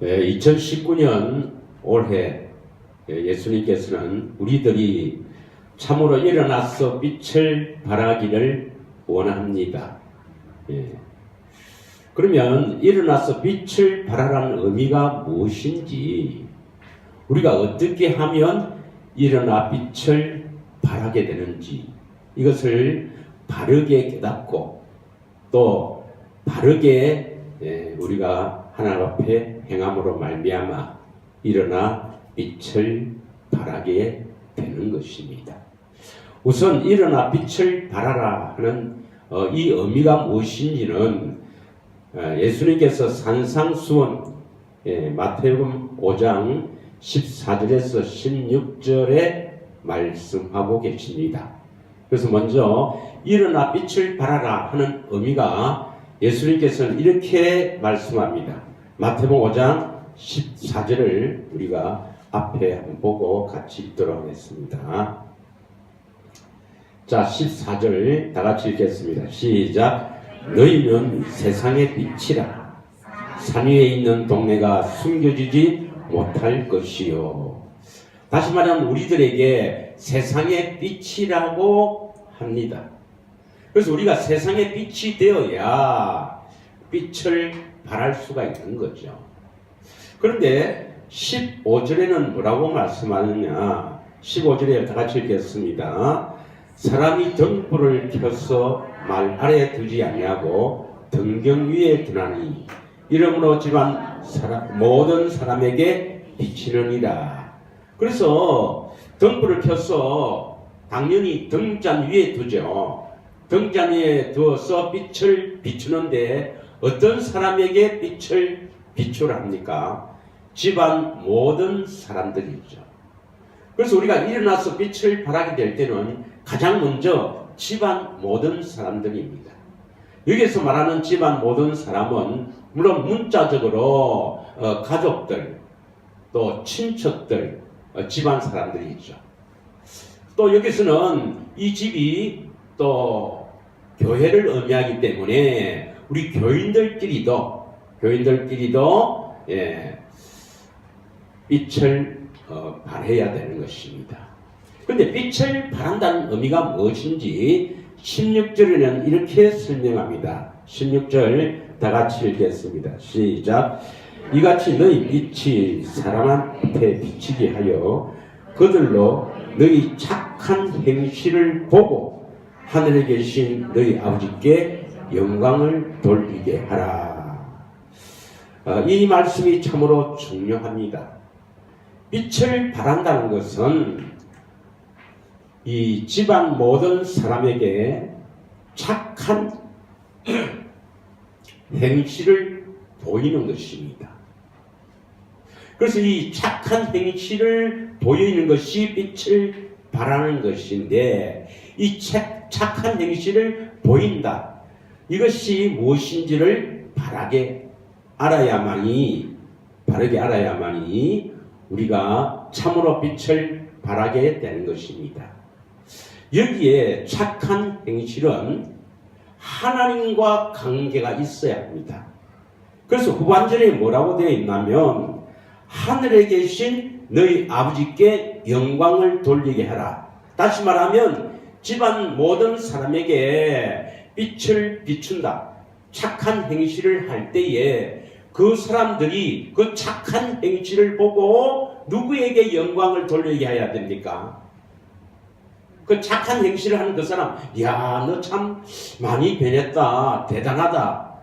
2019년 올해 예수님께서는 우리들이 참으로 일어나서 빛을 발하기를 원합니다. 그러면 일어나서 빛을 발하라는 의미가 무엇인지, 우리가 어떻게 하면 일어나 빛을 발하게 되는지, 이것을 바르게 깨닫고 또 바르게 우리가 하나님 앞에 행함으로 말미암아 일어나 빛을 발하게 되는 것입니다. 우선 일어나 빛을 발하라 하는 이 의미가 무엇인지는 예수님께서 산상수원 마태복음 5장 14절에서 16절에 말씀하고 계십니다. 그래서 먼저 일어나 빛을 발하라 하는 의미가 예수님께서는 이렇게 말씀합니다. 마태복음 5장 14절을 우리가 앞에 한번 보고 같이 읽도록 하겠습니다. 자, 14절 다 같이 읽겠습니다. 시작. 너희는 세상의 빛이라. 산 위에 있는 동네가 숨겨지지 못할 것이요. 다시 말하면 우리들에게 세상의 빛이라고 합니다. 그래서 우리가 세상의 빛이 되어야 빛을 발할 수가 있는 거죠. 그런데 15절에는 뭐라고 말씀하느냐. 15절에 다 같이 읽겠습니다. 사람이 등불을 켜서 말 아래에 두지 아니하고 등경 위에 두나니 이러므로 집안 모든 사람에게 비치느니라. 그래서 등불을 켜서 당연히 등잔 위에 두죠. 등잔 위에 두어서 빛을 비추는데 어떤 사람에게 빛을 비추랍니까? 집안 모든 사람들이죠. 그래서 우리가 일어나서 빛을 발하게 될 때는 가장 먼저 집안 모든 사람들입니다. 여기서 말하는 집안 모든 사람은 물론 문자적으로 가족들, 또 친척들, 집안 사람들이죠. 또 여기서는 이 집이 또 교회를 의미하기 때문에 우리 교인들끼리도 빛을 발해야 되는 것입니다. 그런데 빛을 발한다는 의미가 무엇인지 16절에는 이렇게 설명합니다. 16절 다 같이 읽겠습니다. 시작. 이같이 너희 빛이 사람 앞에 비치게 하여 그들로 너희 착한 행실을 보고 하늘에 계신 너희 아버지께 영광을 돌리게 하라. 이 말씀이 참으로 중요합니다. 빛을 발한다는 것은 이 집안 모든 사람에게 착한 행실을 보이는 것입니다. 그래서 이 착한 행실을 보이는 것이 빛을 발하는 것인데, 이 착한 행실을 보인다. 이것이 무엇인지를 바르게 알아야만이 우리가 참으로 빛을 발하게 되는 것입니다. 여기에 착한 행실은 하나님과 관계가 있어야 합니다. 그래서 후반절에 뭐라고 되어 있냐면 하늘에 계신 너희 아버지께 영광을 돌리게 하라. 다시 말하면 집안 모든 사람에게 빛을 비춘다. 착한 행실을 할 때에 그 사람들이 그 착한 행실을 보고 누구에게 영광을 돌리게 해야 됩니까? 그 착한 행실을 하는 그 사람, 야, 너 참 많이 변했다, 대단하다,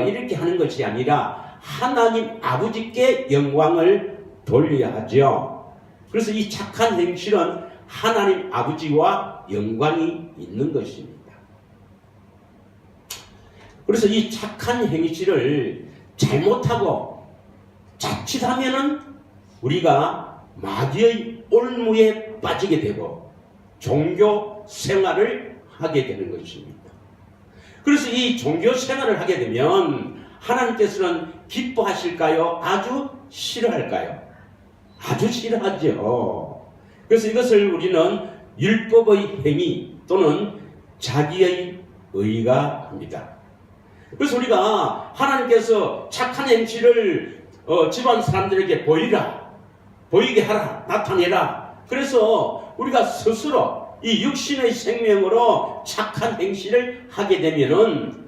이렇게 하는 것이 아니라 하나님 아버지께 영광을 돌려야 하죠. 그래서 이 착한 행실은 하나님 아버지와 영광이 있는 것입니다. 그래서 이 착한 행실을 잘못하고 자칫하면은 우리가 마귀의 올무에 빠지게 되고 종교 생활을 하게 되는 것입니다. 그래서 이 종교 생활을 하게 되면 하나님께서는 기뻐하실까요? 아주 싫어할까요? 아주 싫어하죠. 그래서 이것을 우리는 율법의 행위 또는 자기의 의가 합니다. 그래서 우리가 하나님께서 착한 행실을 집안 사람들에게 보이게 하라, 나타내라. 그래서 우리가 스스로 이 육신의 생명으로 착한 행실을 하게 되면은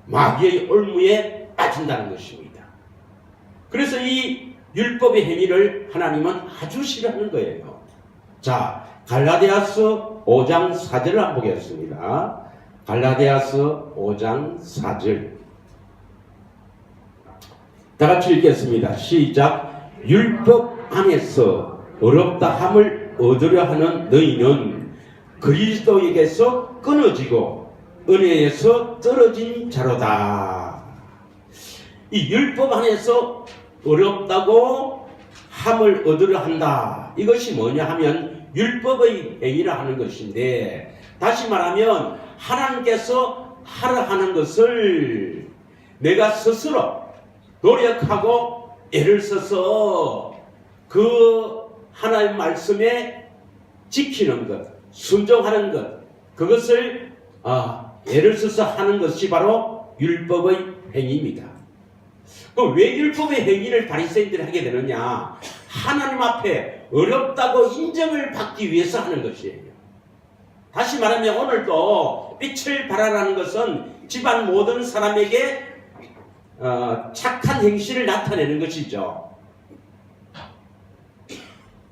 마귀의 올무에 빠진다는 것입니다. 그래서 이 율법의 행위를 하나님은 아주 싫어하는 거예요. 자, 갈라디아서 5장 4절을 한번 보겠습니다. 갈라디아서 5장 4절. 다 같이 읽겠습니다. 시작. 율법 안에서 어렵다 함을 얻으려 하는 너희는 그리스도에게서 끊어지고 은혜에서 떨어진 자로다. 이 율법 안에서 어렵다고 함을 얻으려 한다. 이것이 뭐냐 하면 율법의 행위라 하는 것인데, 다시 말하면 하나님께서 하라 하는 것을 내가 스스로 노력하고 애를 써서 그 하나님 말씀에 지키는 것, 순종하는 것, 그것을 애를 써서 하는 것이 바로 율법의 행위입니다. 왜 율법의 행위를 바리새인들이 하게 되느냐? 하나님 앞에 어렵다고 인정을 받기 위해서 하는 것이에요. 다시 말하면 오늘도 빛을 발하라는 것은 집안 모든 사람에게 착한 행실을 나타내는 것이죠.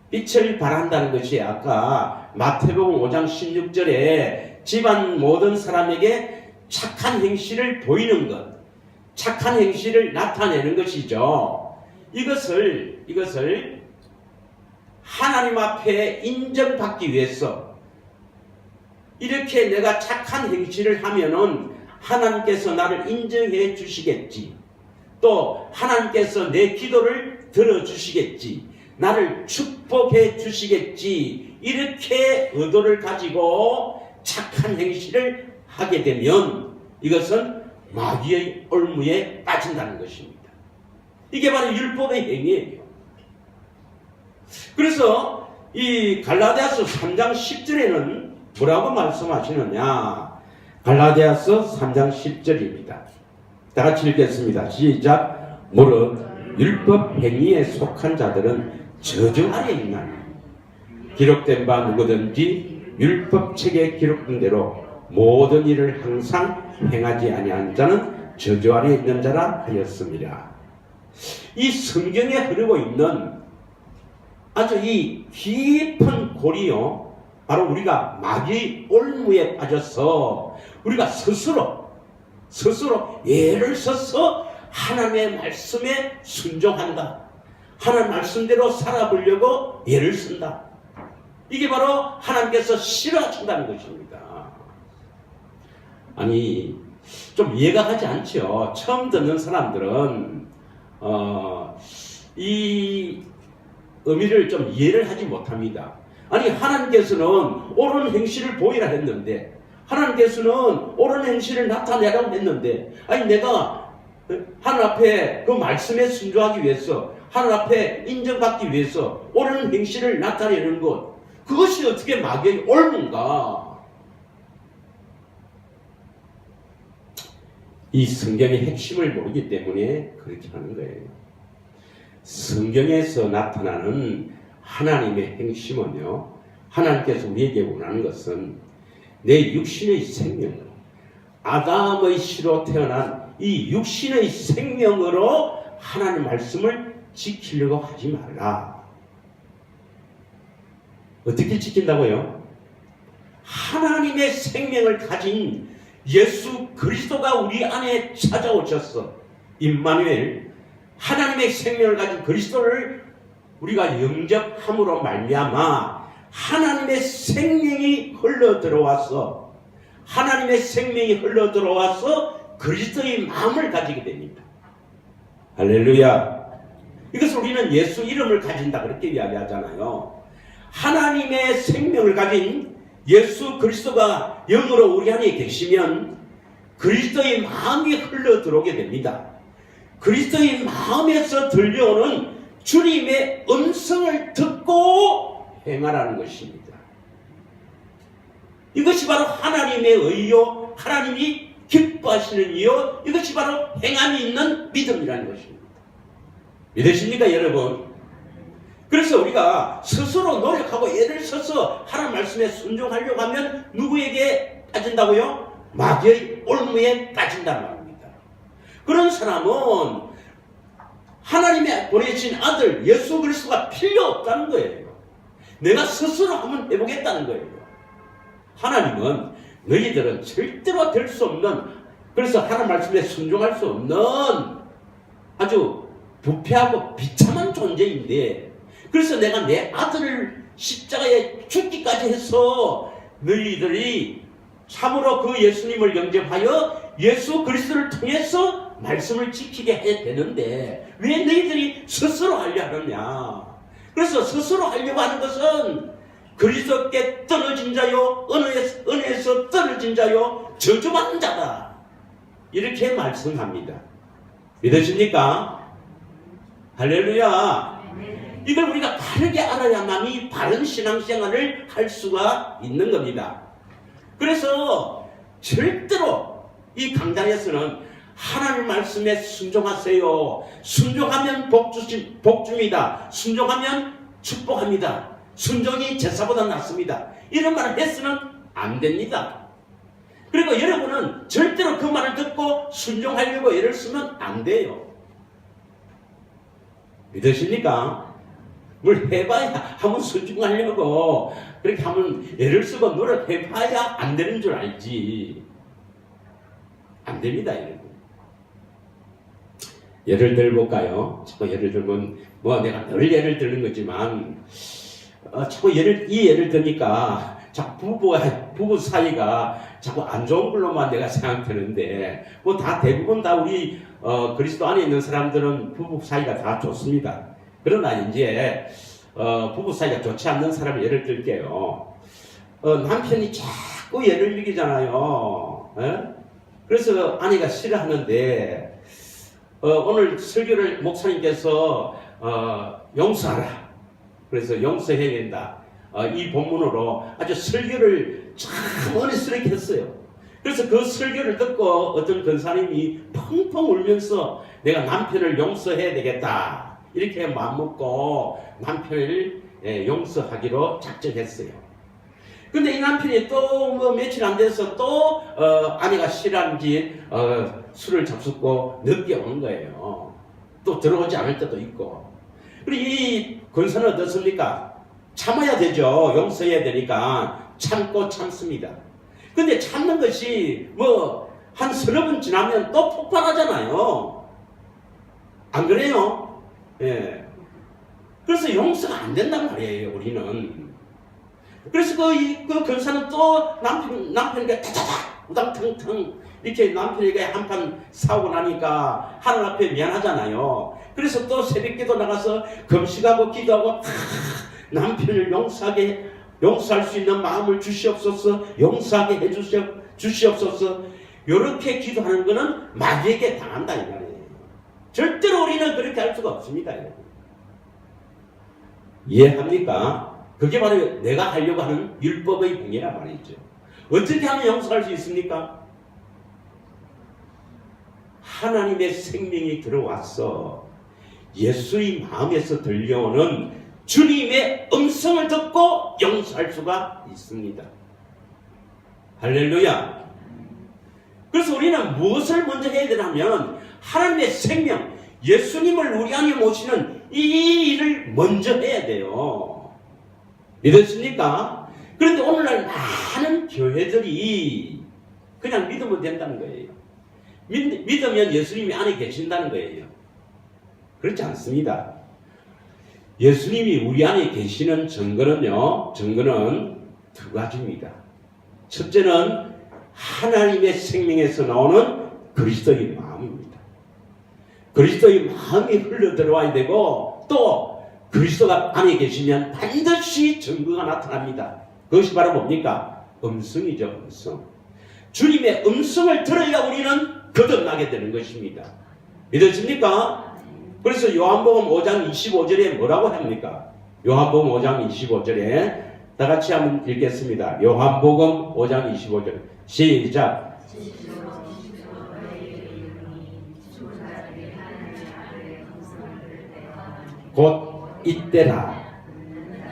빛을 발한다는 것이 아까 마태복음 5장 16절에 집안 모든 사람에게 착한 행실을 보이는 것, 착한 행실을 나타내는 것이죠. 이것을 하나님 앞에 인정받기 위해서 이렇게 내가 착한 행실을 하면은 하나님께서 나를 인정해 주시겠지. 또 하나님께서 내 기도를 들어주시겠지. 나를 축복해 주시겠지. 이렇게 의도를 가지고 착한 행실을 하게 되면 이것은 마귀의 올무에 빠진다는 것입니다. 이게 바로 율법의 행위예요. 그래서 이 갈라디아서 3장 10절에는 뭐라고 말씀하시느냐? 갈라디아서 3장 10절입니다. 다 같이 읽겠습니다. 시작. 무릇 율법 행위에 속한 자들은 저주 아래 있나니 기록된 바 누구든지 율법책에 기록된 대로 모든 일을 항상 행하지 아니한 자는 저주 아래 있는 자라 하였습니다. 이 성경에 흐르고 있는 아주 이 깊은 고리요, 바로 우리가 마귀의 올무에 빠져서 우리가 스스로 예를 써서 하나님의 말씀에 순종한다. 하나님 말씀대로 살아보려고 예를 쓴다. 이게 바로 하나님께서 싫어하신다는 것입니다. 아니, 좀 이해가 가지 않죠. 처음 듣는 사람들은 이 의미를 좀 이해를 하지 못합니다. 아니, 하나님께서는 옳은 행실을 보이라 했는데, 하나님께서는 옳은 행실을 나타내라고 했는데, 아니 내가 하나님 앞에 그 말씀에 순종하기 위해서, 하나님 앞에 인정받기 위해서 옳은 행실을 나타내는 것, 그것이 어떻게 마귀의 올무인가? 이 성경의 핵심을 모르기 때문에 그렇게 하는 거예요. 성경에서 나타나는 하나님의 행심은요, 하나님께서 우리에게 원하는 것은 내 육신의 생명으로, 아담의 씨로 태어난 이 육신의 생명으로 하나님 말씀을 지키려고 하지 말라. 어떻게 지킨다고요? 하나님의 생명을 가진 예수 그리스도가 우리 안에 찾아오셨어. 임마누엘, 하나님의 생명을 가진 그리스도를 우리가 영접함으로 말미암아 하나님의 생명이 흘러 들어와서, 하나님의 생명이 흘러 들어와서 그리스도의 마음을 가지게 됩니다. 할렐루야. 이것을 우리는 예수 이름을 가진다 그렇게 이야기하잖아요. 하나님의 생명을 가진 예수 그리스도가 영으로 우리 안에 계시면 그리스도의 마음이 흘러 들어오게 됩니다. 그리스도의 마음에서 들려오는 주님의 음성을 듣고 행하라는 것입니다. 이것이 바로 하나님의 의요, 하나님이 기뻐하시는 이요, 이것이 바로 행함이 있는 믿음이라는 것입니다. 믿으십니까 여러분? 그래서 우리가 스스로 노력하고 애를 써서 하나님 말씀에 순종하려고 하면 누구에게 빠진다고요? 마귀의 올무에 빠진단 말입니다. 그런 사람은 하나님의 보내신 아들 예수 그리스도가 필요 없다는 거예요. 내가 스스로 한번 해보겠다는 거예요. 하나님은 너희들은 절대로 될 수 없는, 그래서 하나님 말씀에 순종할 수 없는 아주 부패하고 비참한 존재인데, 그래서 내가 내 아들을 십자가에 죽기까지 해서 너희들이 참으로 그 예수님을 영접하여 예수 그리스도를 통해서 말씀을 지키게 해야 되는데 왜 너희들이 스스로 하려 하느냐. 그래서 스스로 하려고 하는 것은 그리스도께 떨어진 자요, 은혜에서 떨어진 자요, 저주받는 자다, 이렇게 말씀합니다. 믿으십니까? 할렐루야. 이걸 우리가 바르게 알아야만이 바른 신앙생활을 할 수가 있는 겁니다. 그래서 절대로 이 강단에서는 하나님 말씀에 순종하세요. 순종하면 복줍니다. 순종하면 축복합니다. 순종이 제사보다 낫습니다. 이런 말을 해서는 안 됩니다. 그리고 여러분은 절대로 그 말을 듣고 순종하려고 애를 쓰면 안 돼요. 믿으십니까? 뭘 해봐야 한번 순종하려고 그렇게 한번 애를 쓰고 노력해봐야 안 되는 줄 알지. 안 됩니다, 여러분. 예를 들어볼까요? 자꾸 예를 들면 뭐 내가 늘 예를 드는 거지만 자꾸 이 예를 드니까 자꾸 부부 사이가 자꾸 안 좋은 걸로만 내가 생각되는데 뭐 다 대부분 다 우리 그리스도 안에 있는 사람들은 부부 사이가 다 좋습니다. 그러나 이제 부부 사이가 좋지 않는 사람을 예를 들게요. 남편이 자꾸 예를 미기잖아요. 그래서 아내가 싫어하는데 오늘 설교를 목사님께서 용서하라, 그래서 용서해야 된다, 이 본문으로 아주 설교를 참 어리스럽게 했어요. 그래서 그 설교를 듣고 어떤 권사님이 펑펑 울면서 내가 남편을 용서해야 되겠다 이렇게 마음먹고 남편을 용서하기로 작정했어요. 근데 이 남편이 또 뭐 며칠 안 돼서 또 아내가 싫어하는지 술을 잡숫고 늦게 오는 거예요. 또 들어오지 않을 때도 있고. 그리고 이 권사는 어떻습니까? 참아야 되죠. 용서해야 되니까 참고 참습니다. 근데 참는 것이 뭐 한 서너 번 지나면 또 폭발하잖아요. 안 그래요? 예. 그래서 용서가 안 된단 말이에요, 우리는. 그래서 그 권사는 또 남편에게 타타닥 우당탕탕 이렇게 남편에게 한판 사고 나니까 하늘 앞에 미안하잖아요. 그래서 또 새벽기도 나가서 금식하고 기도하고 남편을 용서할 수 있는 마음을 주시옵소서, 용서하게 주시옵소서, 이렇게 기도하는 것은 마귀에게 당한다 이 말이에요. 절대로 우리는 그렇게 할 수가 없습니다. 이해합니까? 그게 바로 내가 하려고 하는 율법의 공예란 말이죠. 어떻게 하면 용서할 수 있습니까? 하나님의 생명이 들어와서 예수의 마음에서 들려오는 주님의 음성을 듣고 용서할 수가 있습니다. 할렐루야. 그래서 우리는 무엇을 먼저 해야 되냐면 하나님의 생명, 예수님을 우리 안에 모시는 이 일을 먼저 해야 돼요. 믿으십니까? 그런데 오늘날 많은 교회들이 그냥 믿으면 된다는 거예요. 믿으면 예수님이 안에 계신다는 거예요. 그렇지 않습니다. 예수님이 우리 안에 계시는 증거는 두 가지입니다. 첫째는 하나님의 생명에서 나오는 그리스도의 마음입니다. 그리스도의 마음이 흘러 들어와야 되고 또 그리스도가 안에 계시면 반드시 증거가 나타납니다. 그것이 바로 뭡니까? 음성이죠, 음성. 주님의 음성을 들어야 우리는 거듭나게 되는 것입니다. 믿으십니까? 그래서 요한복음 5장 25절에 뭐라고 합니까? 요한복음 5장 25절에 다 같이 한번 읽겠습니다. 요한복음 5장 25절 시작. 곧 이때라.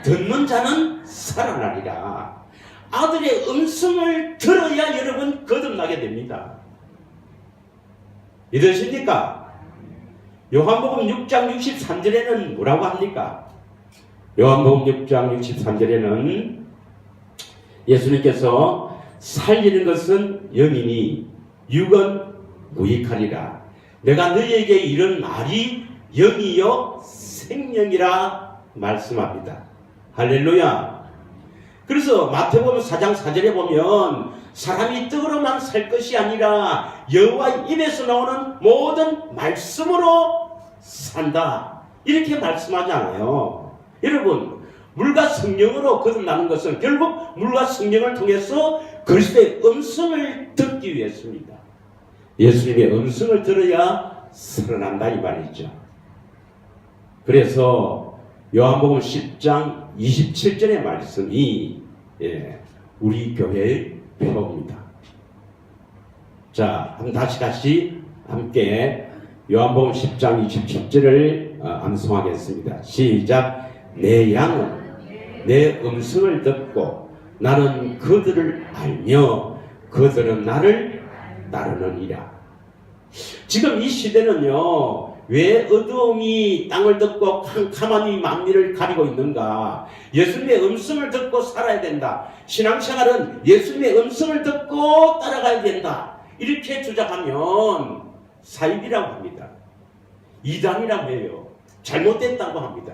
듣는 자는 살아나리라. 아들의 음성을 들어야 여러분 거듭나게 됩니다. 믿으십니까? 요한복음 6장 63절에는 뭐라고 합니까? 요한복음 6장 63절에는 예수님께서 살리는 것은 영이니 육은 무익하리라. 내가 너희에게 이런 말이 영이요 생명이라 말씀합니다. 할렐루야. 그래서 마태복음 4장 4절에 보면 사람이 떡으로만 살 것이 아니라 여호와 입에서 나오는 모든 말씀으로 산다. 이렇게 말씀하잖아요. 여러분, 물과 성령으로 거듭나는 것은 결국 물과 성령을 통해서 그리스도의 음성을 듣기 위해서입니다. 예수님의 음성을 들어야 살아난다 이 말이죠. 그래서 요한복음 10장 27절의 말씀이 우리 교회의 표입니다. 자, 한번 다시 함께 요한복음 10장 27절을 암송하겠습니다. 시작. 내 양은 내 음성을 듣고 나는 그들을 알며 그들은 나를 따르느니라. 지금 이 시대는요, 왜 어두움이 땅을 덮고 캄캄함이 만민을 가리고 있는가? 예수님의 음성을 듣고 살아야 된다. 신앙생활은 예수님의 음성을 듣고 따라가야 된다. 이렇게 주장하면 사입이라고 합니다. 이단이라고 해요. 잘못됐다고 합니다.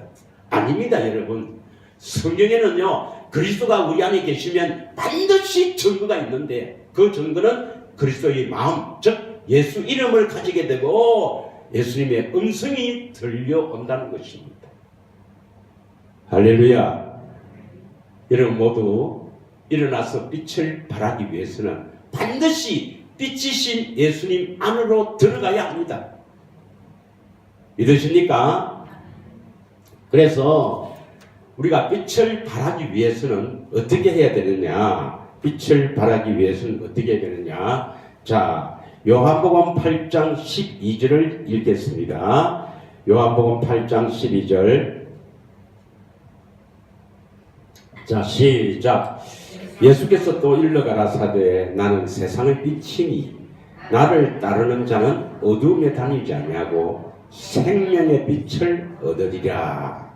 아닙니다, 여러분. 성경에는요, 그리스도가 우리 안에 계시면 반드시 증거가 있는데 그 증거는 그리스도의 마음, 즉 예수 이름을 가지게 되고 예수님의 음성이 들려온다는 것입니다. 할렐루야. 여러분 모두 일어나서 빛을 발하기 위해서는 반드시 빛이신 예수님 안으로 들어가야 합니다. 믿으십니까? 그래서 우리가 빛을 발하기 위해서는 어떻게 해야 되느냐? 빛을 발하기 위해서는 어떻게 해야 되느냐? 자, 요한복음 8장 12절을 읽겠습니다. 요한복음 8장 12절. 자, 시작. 예수께서 또 일러가라사대 나는 세상의 빛이니 나를 따르는 자는 어두움에 다니지 아니하고 생명의 빛을 얻으리라.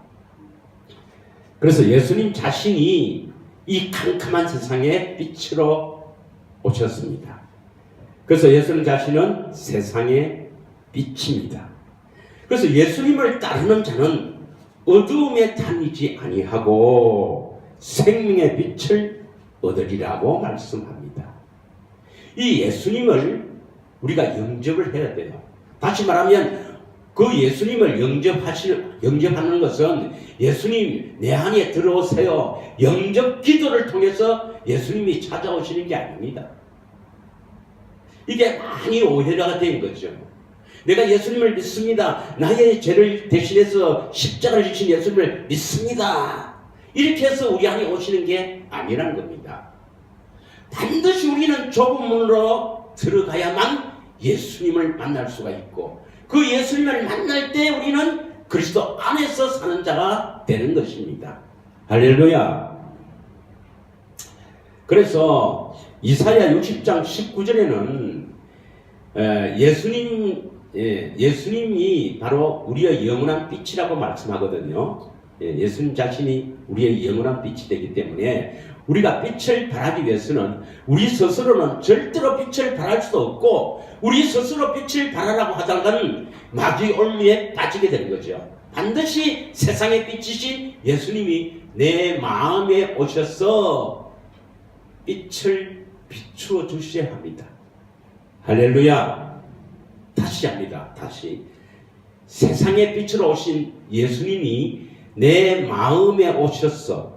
그래서 예수님 자신이 이 캄캄한 세상의 빛으로 오셨습니다. 그래서 예수님 자신은 세상의 빛입니다. 그래서 예수님을 따르는 자는 어두움에 다니지 아니하고 생명의 빛을 얻으리라고 말씀합니다. 이 예수님을 우리가 영접을 해야 돼요. 다시 말하면 그 예수님을 영접하는 것은 예수님 내 안에 들어오세요. 영접 기도를 통해서 예수님이 찾아오시는 게 아닙니다. 이게 많이 오해가 된 거죠. 내가 예수님을 믿습니다. 나의 죄를 대신해서 십자가를 지신 예수님을 믿습니다. 이렇게 해서 우리 안에 오시는 게 아니라는 겁니다. 반드시 우리는 좁은 문으로 들어가야만 예수님을 만날 수가 있고 그 예수님을 만날 때 우리는 그리스도 안에서 사는 자가 되는 것입니다. 할렐루야. 그래서 이사야 60장 19절에는 예수님이 바로 우리의 영원한 빛이라고 말씀하거든요. 예수님 자신이 우리의 영원한 빛이 되기 때문에 우리가 빛을 발하기 위해서는 우리 스스로는 절대로 빛을 발할 수 없고 우리 스스로 빛을 발하라고 하다가는 마귀의 올무에 빠지게 되는 거죠. 반드시 세상의 빛이신 예수님이 내 마음에 오셔서 빛을 비추어 주셔야 합니다. 할렐루야. 다시 합니다. 다시. 세상의 빛으로 오신 예수님이 내 마음에 오셔서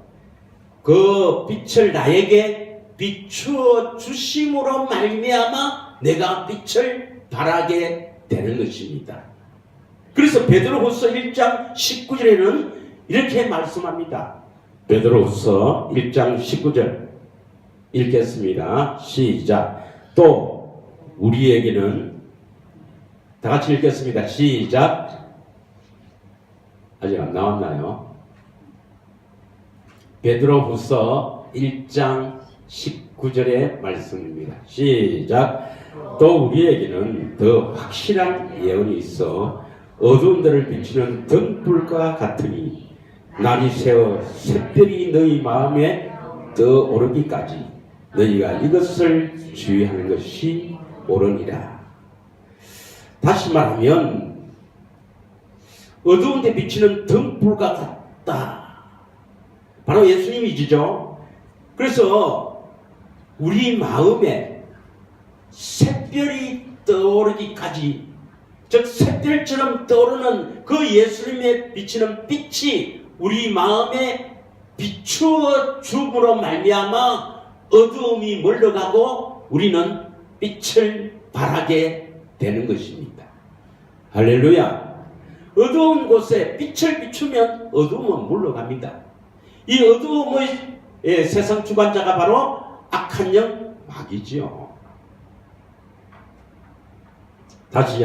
그 빛을 나에게 비추어 주심으로 말미암아 내가 빛을 발하게 되는 것입니다. 그래서 베드로후서 1장 19절에는 이렇게 말씀합니다. 베드로후서 1장 19절 읽겠습니다. 시작. 또 우리에게는 다 같이 읽겠습니다. 시작. 아직 안 나왔나요? 베드로후서 1장 19절의 말씀입니다. 시작. 또 우리에게는 더 확실한 예언이 있어 어두운 데를 비추는 등불과 같으니 날이 새어 샛별이 너희 마음에 떠오르기까지 너희가 이것을 주의하는 것이 옳으니라. 다시 말하면 어두운 데 비치는 등불과 같다. 바로 예수님이시죠. 그래서 우리 마음에 샛별이 떠오르기까지, 즉 샛별처럼 떠오르는 그 예수님의 비치는 빛이 우리 마음에 비추어 줌으로 말미암아 어두움이 물러가고 우리는 빛을 발하게 되는 것입니다. 할렐루야. 어두운 곳에 빛을 비추면 어두움은 물러갑니다. 이 어두움의 세상 주관자가 바로 악한 영 마귀지요. 다시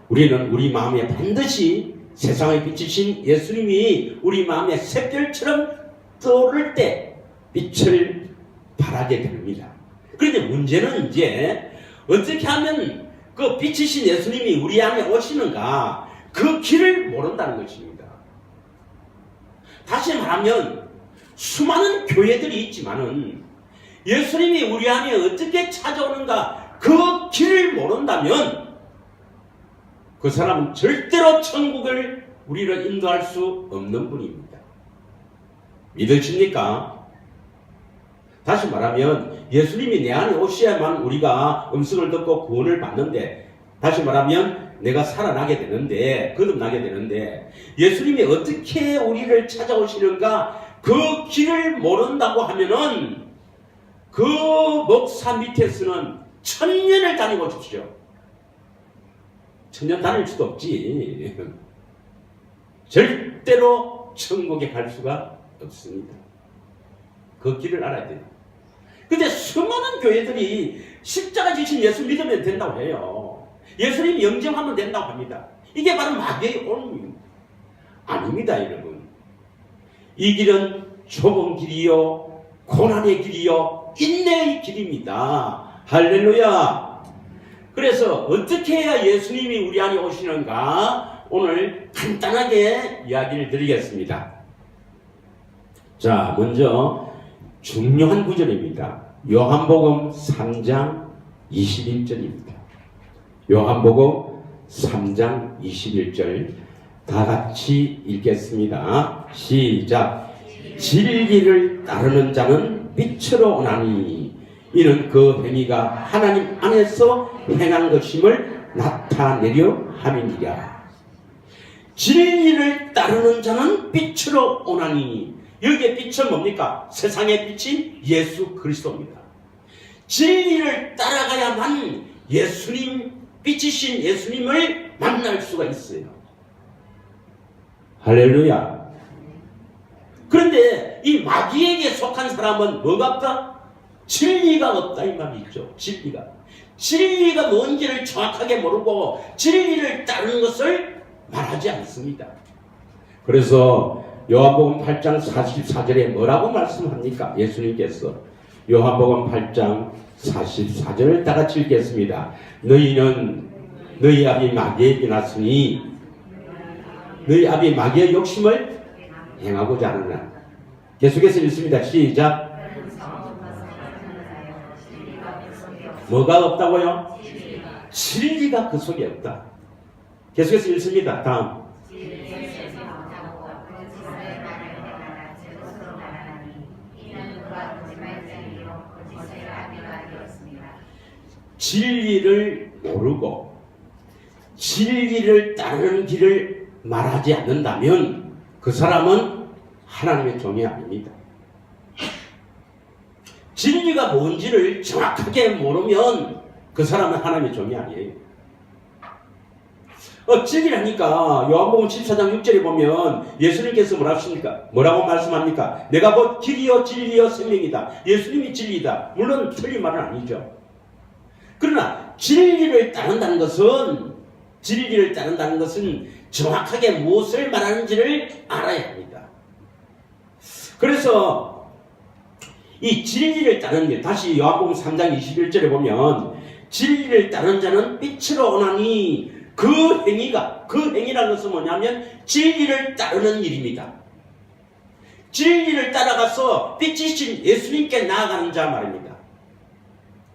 우리는 우리 마음에 반드시 세상에 비치신 예수님이 우리 마음에 샛별처럼 떠오를 때 빛을 발하게 됩니다. 그런데 문제는 이제 어떻게 하면 그 빛이신 예수님이 우리 안에 오시는가, 그 길을 모른다는 것입니다. 다시 말하면 수많은 교회들이 있지만은 예수님이 우리 안에 어떻게 찾아오는가 그 길을 모른다면 그 사람은 절대로 천국을 우리를 인도할 수 없는 분입니다. 믿으십니까? 다시 말하면 예수님이 내 안에 오셔야만 우리가 음성을 듣고 구원을 받는데, 다시 말하면 내가 살아나게 되는데, 거듭나게 되는데, 예수님이 어떻게 우리를 찾아오시는가 그 길을 모른다고 하면은 그 목사 밑에서는 1000년을 다니고 오십시오. 1000년 다닐 수도 없지. 절대로 천국에 갈 수가 없습니다. 그 길을 알아야 돼요. 근데 수많은 교회들이 십자가 지신 예수 믿으면 된다고 해요. 예수님 영접하면 된다고 합니다. 이게 바로 마귀의 오름입니다. 아닙니다, 여러분. 이 길은 좁은 길이요, 고난의 길이요, 인내의 길입니다. 할렐루야. 그래서 어떻게 해야 예수님이 우리 안에 오시는가 오늘 간단하게 이야기를 드리겠습니다. 자, 먼저 중요한 구절입니다. 요한복음 3장 21절입니다. 요한복음 3장 21절 다 같이 읽겠습니다. 시작. 진리를 따르는 자는 빛으로 오나니 이는 그 행위가 하나님 안에서 행한 것임을 나타내려 함이니라. 진리를 따르는 자는 빛으로 오나니, 여기에 빛은 뭡니까? 세상의 빛이 예수 그리스도입니다. 진리를 따라가야만 예수님, 빛이신 예수님을 만날 수가 있어요. 할렐루야. 그런데 이 마귀에게 속한 사람은 뭐가 없다? 진리가 없다 이 말이죠. 진리가 뭔지를 정확하게 모르고 진리를 따르는 것을 말하지 않습니다. 그래서 요한복음 8장 44절에 뭐라고 말씀합니까? 예수님께서 요한복음 8장 44절을 다 같이 읽겠습니다. 너희는 너희 아비 마귀에게 났으니 너희 아비 마귀의 욕심을 행하고자 하느라. 계속해서 읽습니다. 시작. 뭐가 없다고요? 진리가 그 속에 없다. 계속해서 읽습니다. 다음. 진리를 모르고 진리를 따르는 길을 말하지 않는다면 그 사람은 하나님의 종이 아닙니다. 진리가 뭔지를 정확하게 모르면 그 사람은 하나님의 종이 아니에요. 진리라니까 요한복음 14장 6절에 보면 예수님께서 뭐라고 말씀합니까? 내가 곧 길이요 진리요 생명이다. 예수님이 진리다. 물론 틀린 말은 아니죠. 그러나 진리를 따른다는 것은 정확하게 무엇을 말하는지를 알아야 합니다. 그래서 이 진리를 따르는 일, 다시 요한복음 3장 21절에 보면 진리를 따르는 자는 빛으로 오나니 그 행위라는 것은 뭐냐면 진리를 따르는 일입니다. 진리를 따라가서 빛이신 예수님께 나아가는 자 말입니다.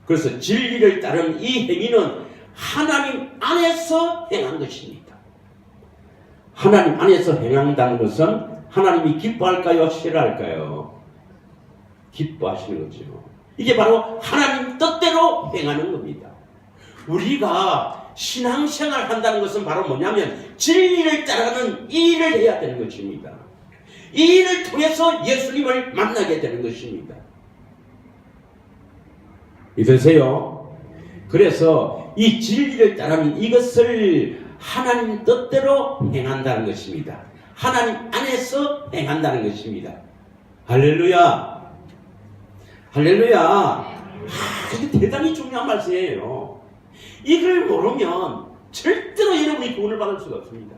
그래서 진리를 따르는 이 행위는 하나님 안에서 행한 것입니다. 하나님 안에서 행한다는 것은 하나님이 기뻐할까요? 싫어할까요? 기뻐하시는 거죠. 이게 바로 하나님 뜻대로 행하는 겁니다. 우리가 신앙생활 한다는 것은 바로 뭐냐면 진리를 따라가는 이 일을 해야 되는 것입니다. 이 일을 통해서 예수님을 만나게 되는 것입니다. 믿으세요? 그래서 이 진리를 따르는 이것을 하나님 뜻대로 행한다는 것입니다. 하나님 안에서 행한다는 것입니다. 할렐루야! 할렐루야! 이게 대단히 중요한 말씀이에요. 이걸 모르면 절대로 여러분이 구원을 받을 수가 없습니다.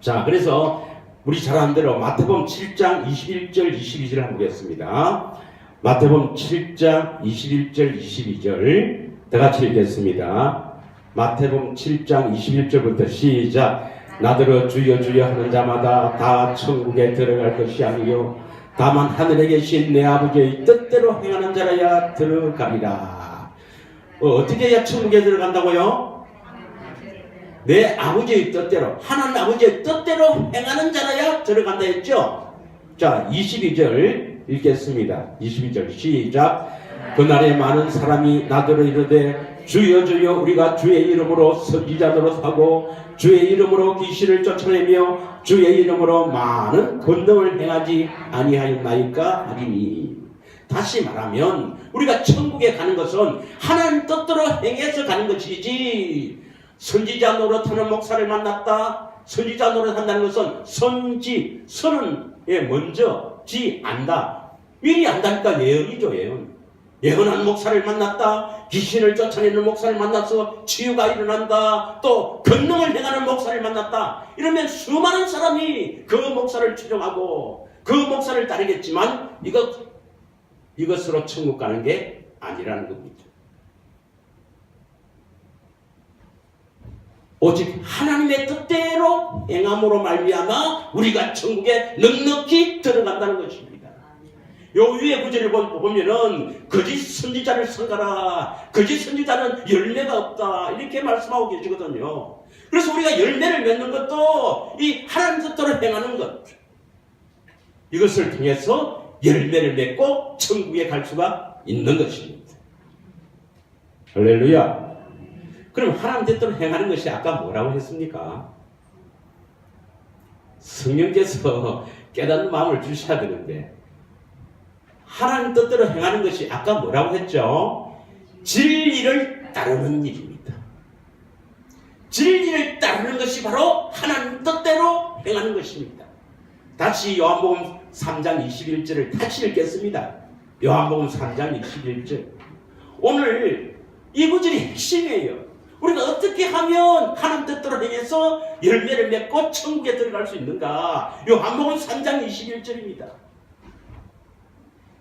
자, 그래서 우리 잘 아는 대로 마태복음 7장 21절 22절 한번 보겠습니다. 마태복음 7장 21절 22절 다 같이 읽겠습니다. 마태복음 7장 21절부터 시작. 나더러 주여 주여 하는 자마다 다 천국에 들어갈 것이 아니요 다만 하늘에 계신 내 아버지의 뜻대로 행하는 자라야 들어가리라. 어떻게 해야 천국에 들어간다고요? 내 아버지의 뜻대로, 하나님 아버지의 뜻대로 행하는 자라야 들어간다 했죠? 자, 22절 읽겠습니다. 22절 시작. 그날에 많은 사람이 나더러 이르되 주여 주여 우리가 주의 이름으로 선지자 노릇하고 주의 이름으로 귀신을 쫓아내며 주의 이름으로 많은 권능을 행하지 아니하였나이까 하리니. 다시 말하면 우리가 천국에 가는 것은 하나님 뜻대로 행해서 가는 것이지, 선지자 노릇하는 목사를 만났다. 선지자 노릇한다는 것은 선은 먼저 지 안다. 미리 안다니까 예언이죠. 예언한 목사를 만났다. 귀신을 쫓아내는 목사를 만나서 치유가 일어난다. 또 권능을 행하는 목사를 만났다. 이러면 수많은 사람이 그 목사를 추종하고 그 목사를 따르겠지만 이것으로 천국 가는 게 아니라는 겁니다. 오직 하나님의 뜻대로 행함으로 말미암아 우리가 천국에 넉넉히 들어간다는 것입니다. 요 위에 구절을 보면은 거짓 선지자를 선가라. 거짓 선지자는 열매가 없다. 이렇게 말씀하고 계시거든요. 그래서 우리가 열매를 맺는 것도 이 하나님 뜻대로 행하는 것. 이것을 통해서 열매를 맺고 천국에 갈 수가 있는 것입니다. 할렐루야. 그럼 하나님 뜻대로 행하는 것이 아까 뭐라고 했습니까? 성령께서 깨닫는 마음을 주셔야 되는데 하나님 뜻대로 행하는 것이 아까 뭐라고 했죠? 진리를 따르는 일입니다. 진리를 따르는 것이 바로 하나님 뜻대로 행하는 것입니다. 다시 요한복음 3장 21절을 다시 읽겠습니다. 요한복음 3장 21절. 오늘 이 구절이 핵심이에요. 우리가 어떻게 하면 하나님 뜻대로 행해서 열매를 맺고 천국에 들어갈 수 있는가? 요한복음 3장 21절입니다.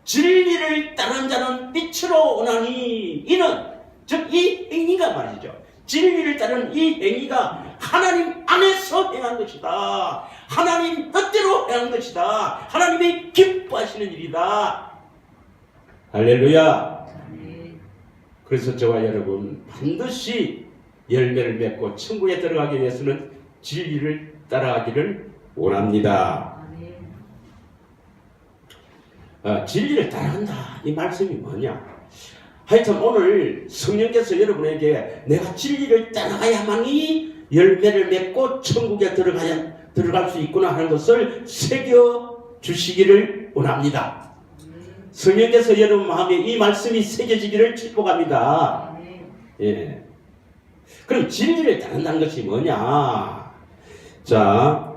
진리를 따르는 자는 빛으로 오나니. 이는 즉 이 행위가 말이죠. 진리를 따르는 이 행위가 하나님 안에서 행한 것이다. 하나님 뜻대로 행한 것이다. 하나님이 기뻐하시는 일이다. 할렐루야. 그래서 저와 여러분 반드시 열매를 맺고 천국에 들어가기 위해서는 진리를 따라가기를 원합니다. 진리를 따라간다. 이 말씀이 뭐냐? 하여튼 오늘 성령께서 여러분에게 내가 진리를 따라가야만이 열매를 맺고 천국에 들어갈 수 있구나 하는 것을 새겨 주시기를 원합니다. 성령께서 여러분 마음에 이 말씀이 새겨지기를 축복합니다. 예. 그럼 진리를 따른다는 것이 뭐냐? 자,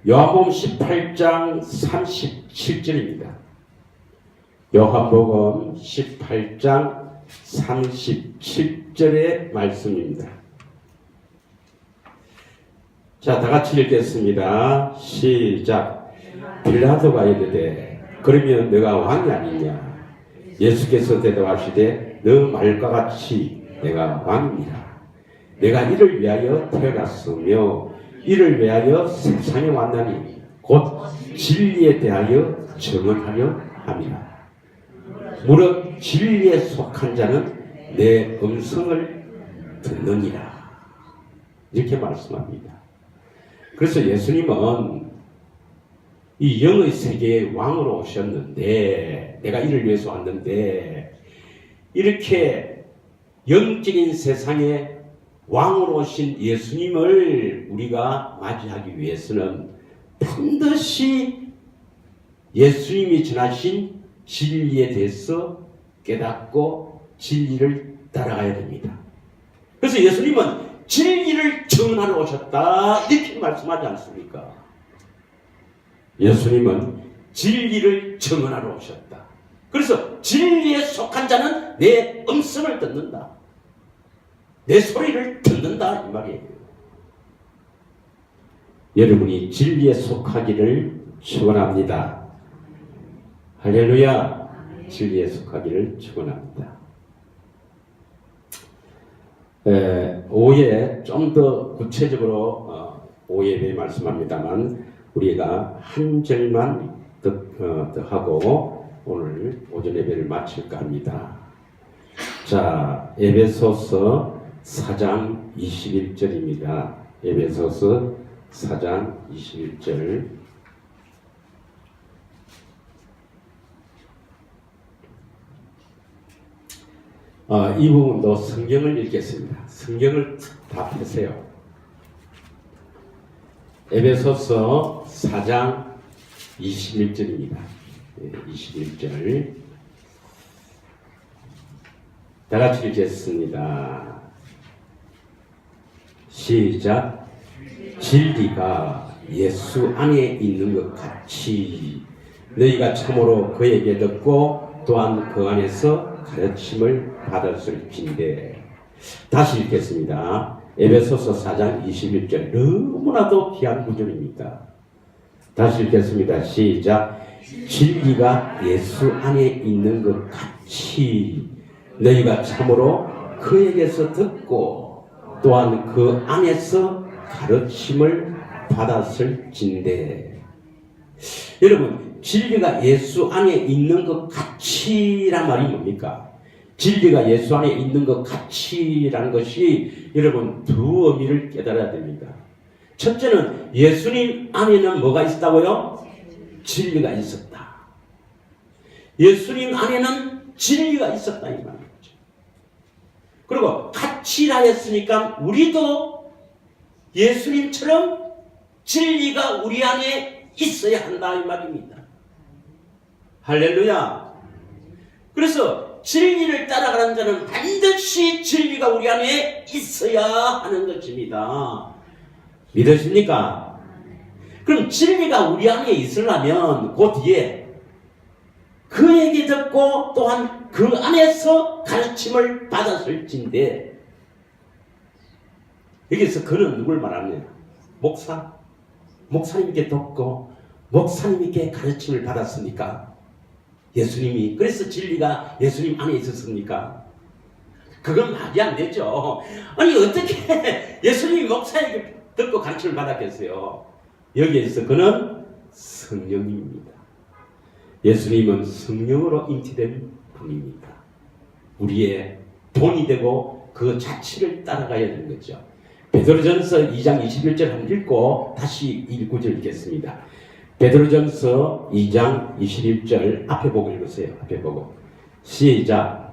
요한복음 18장 37절입니다. 요한복음 18장 37절의 말씀입니다. 자, 다 같이 읽겠습니다. 시작. 빌라도가 이르되 그러면 너가 왕이 아니냐? 예수께서 대답하시되 너 말과 같이 내가 왕이니라. 내가 이를 위하여 태어났으며 이를 위하여 세상에 왔나니 곧 진리에 대하여 증언하려 함이라. 무릇 진리에 속한 자는 내 음성을 듣느니라. 이렇게 말씀합니다. 그래서 예수님은 이 영의 세계의 왕으로 오셨는데, 내가 이를 위해서 왔는데, 이렇게 영적인 세상에 왕으로 오신 예수님을 우리가 맞이하기 위해서는 반드시 예수님이 전하신 진리에 대해서 깨닫고 진리를 따라가야 됩니다. 그래서 예수님은 진리를 증언하러 오셨다 이렇게 말씀하지 않습니까? 예수님은 진리를 증언하러 오셨다. 그래서 진리에 속한 자는 내 음성을 듣는다. 내 소리를 듣는다 이 말이에요. 여러분이 진리에 속하기를 축원합니다. 할렐루야. 진리에 속하기를 축원합니다. 오후에 좀 더 구체적으로 오후에 말씀합니다만 우리가 한 절만 더 하고 오늘 오전 예배를 마칠까 합니다. 자, 에베소서 4장 21절입니다. 에베소서 4장 21절. 이 부분도 성경을 읽겠습니다. 성경을 다 펴세요. 에베소서 4장 21절입니다. 21절. 다 같이 읽겠습니다. 시작. 진리가 예수 안에 있는 것 같이 너희가 참으로 그에게 듣고 또한 그 안에서 가르침을 받았을진데. 다시 읽겠습니다. 에베소서 4장 21절. 너무나도 귀한 구절입니다. 다시 읽겠습니다. 시작. 진리가 예수 안에 있는 것 같이 너희가 참으로 그에게서 듣고 또한 그 안에서 가르침을 받았을진데. 여러분, 진리가 예수 안에 있는 것 같이란 말이 뭡니까? 진리가 예수 안에 있는 것 같이라는 것이 여러분 두 의미를 깨달아야 됩니다. 첫째는 예수님 안에는 뭐가 있었다고요? 진리가 있었다. 예수님 안에는 진리가 있었다 이 말이죠. 그리고 같이라 했으니까 우리도 예수님처럼 진리가 우리 안에 있어야 한다 이 말입니다. 할렐루야. 그래서 진리를 따라가는 자는 반드시 진리가 우리 안에 있어야 하는 것입니다. 믿으십니까? 그럼 진리가 우리 안에 있으려면 그 뒤에 그에게 듣고 또한 그 안에서 가르침을 받았을진데, 여기서 그는 누굴 말하느냐? 목사님께 듣고 목사님께 가르침을 받았습니까? 예수님이. 그래서 진리가 예수님 안에 있었습니까? 그건 말이 안 되죠. 아니 어떻게 예수님이 목사에게 듣고 가르침을 받았겠어요? 여기에서 그는 성령입니다. 예수님은 성령으로 인치된 분입니다. 우리의 본이 되고 그 자취를 따라가야 되는 거죠. 베드로전서 2장 21절 한번 읽고 다시 19절 읽겠습니다. 베드로전서 2장 21절 앞에 보고 읽으세요. 앞에 보고 시작.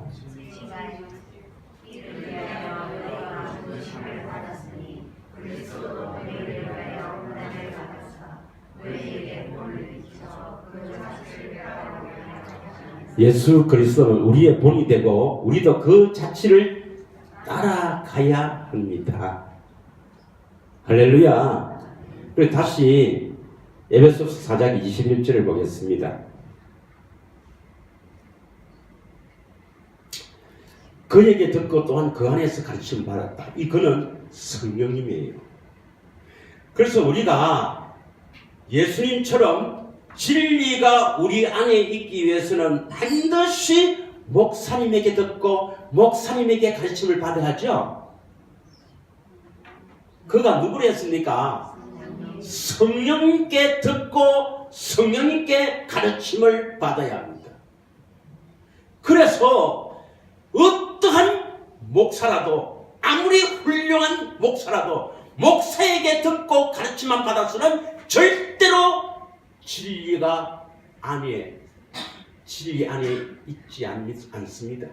예수 그리스도는 우리의 본이 되고 우리도 그 자취를 따라가야 합니다. 할렐루야. 그리고 다시 에베소서 4장 21절을 보겠습니다. 그에게 듣고 또한 그 안에서 가르침을 받았다. 이거는 성령님이에요. 그래서 우리가 예수님처럼 진리가 우리 안에 있기 위해서는 반드시 목사님에게 듣고 목사님에게 가르침을 받아야죠. 그가 누구를 했습니까? 성령님께 듣고 성령님께 가르침을 받아야 합니다. 그래서 어떠한 목사라도 아무리 훌륭한 목사라도 목사에게 듣고 가르침만 받아서는 절대로 진리 안에 있지 않습니다.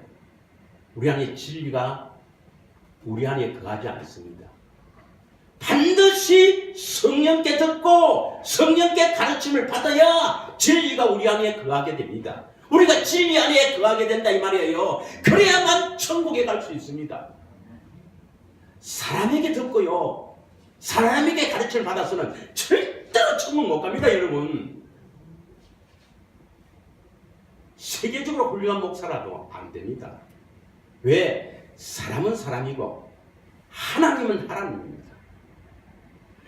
우리 안에 진리가 우리 안에 거하지 않습니다. 반드시 성령께 듣고 성령께 가르침을 받아야 진리가 우리 안에 거하게 됩니다. 우리가 진리 안에 거하게 된다 이 말이에요. 그래야만 천국에 갈 수 있습니다. 사람에게 듣고요, 사람에게 가르침을 받아서는 절대로 천국 못 갑니다, 여러분. 세계적으로 훌륭한 목사라도 안 됩니다. 왜? 사람은 사람이고 하나님은 하나님입니다.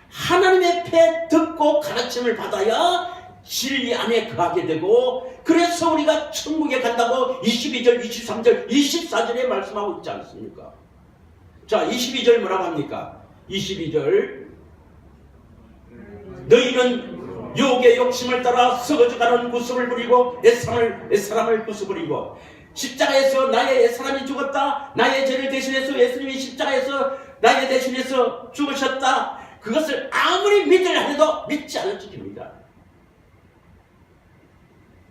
하나님 앞에 듣고 가르침을 받아야 진리 안에 거하게 되고, 그래서 우리가 천국에 간다고 22절, 23절, 24절에 말씀하고 있지 않습니까? 자, 22절 뭐라고 합니까? 22절, 너희는 유혹의 욕심을 따라 썩어져가는 구습을 부리고 옛사람을 부숴버리고, 십자가에서 나의 옛사람이 죽었다, 나의 죄를 대신해서 예수님이 십자가에서 나의 대신해서 죽으셨다, 그것을 아무리 믿으려 해도 믿지 않을 줄입니다.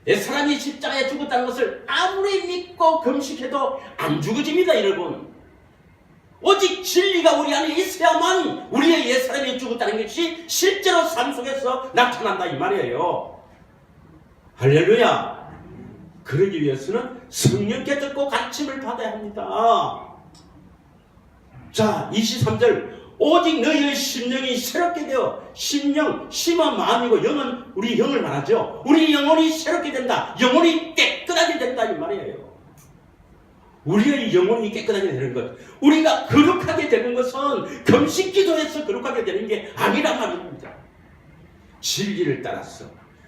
옛사람이 십자가에 죽었다는 것을 아무리 믿고 금식해도 안 죽어집니다, 여러분. 오직 진리가 우리 안에 있어야만 우리의 옛사람이 죽었다는 것이 실제로 삶 속에서 나타난다 이 말이에요. 할렐루야. 그러기 위해서는 성령께 듣고 가르침을 받아야 합니다. 자, 23절, 오직 너희의 심령이 새롭게 되어, 심령, 심은 마음이고 영은 우리 영을 말하죠. 우리 영혼이 새롭게 된다, 영혼이 깨끗하게 된다 이 말이에요. 우리의 영혼이 깨끗하게 되는 것, 우리가 거룩하게 되는 것은 금식 기도에서 거룩하게 되는 게 아니란 말입니다. 진리를 따라서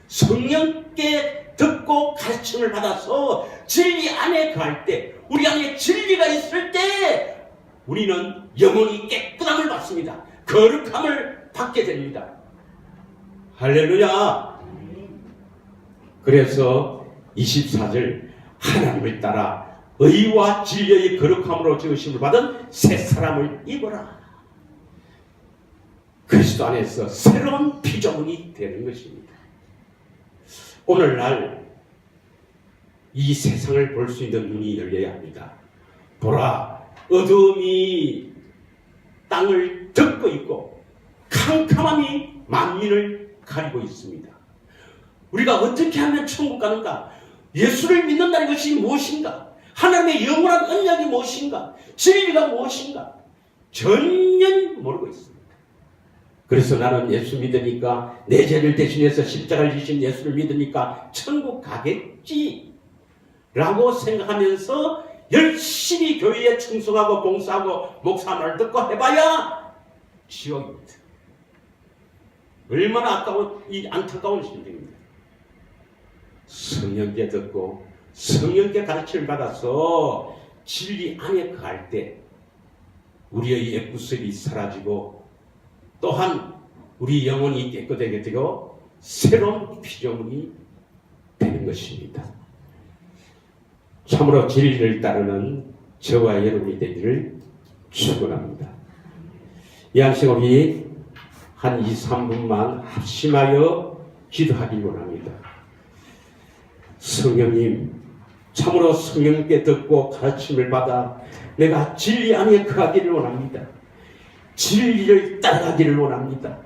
성령께 듣고 가르침을 받아서 진리 안에 거할 때, 우리 안에 진리가 있을 때 우리는 영혼이 깨끗함을 받습니다. 거룩함을 받게 됩니다. 할렐루야. 그래서 24절, 하나님을 따라 의와 진리의 거룩함으로 지으심을 받은 새 사람을 입어라. 그리스도 안에서 새로운 피조물이 되는 것입니다. 오늘날 이 세상을 볼 수 있는 눈이 열려야 합니다. 보라, 어둠이 땅을 덮고 있고 캄캄함이 만민을 가리고 있습니다. 우리가 어떻게 하면 천국 가는가? 예수를 믿는다는 것이 무엇인가? 하나님의 영원한 언약이 무엇인가? 진리가 무엇인가? 전혀 모르고 있습니다. 그래서 나는 예수 믿으니까, 내 죄를 대신해서 십자가를 지신 예수를 믿으니까 천국 가겠지 라고 생각하면서 열심히 교회에 충성하고 봉사하고 목사 말 듣고 해봐야 지옥입니다. 얼마나 안타까운 심정입니다. 성령께 듣고 성령께 가르침을 받아서 진리 안에 거할 때 우리의 옛구습이 사라지고, 또한 우리 영혼이 깨끗하게 되고 새로운 피조물이 되는 것입니다. 참으로 진리를 따르는 저와 여러분이 되기를 축원합니다. 이 한식 우리 한 2, 3분만 합심하여 기도하기 원합니다. 성령님, 참으로 성령께 듣고 가르침을 받아 내가 진리 안에 거하기를 원합니다. 진리를 따라가기를 원합니다.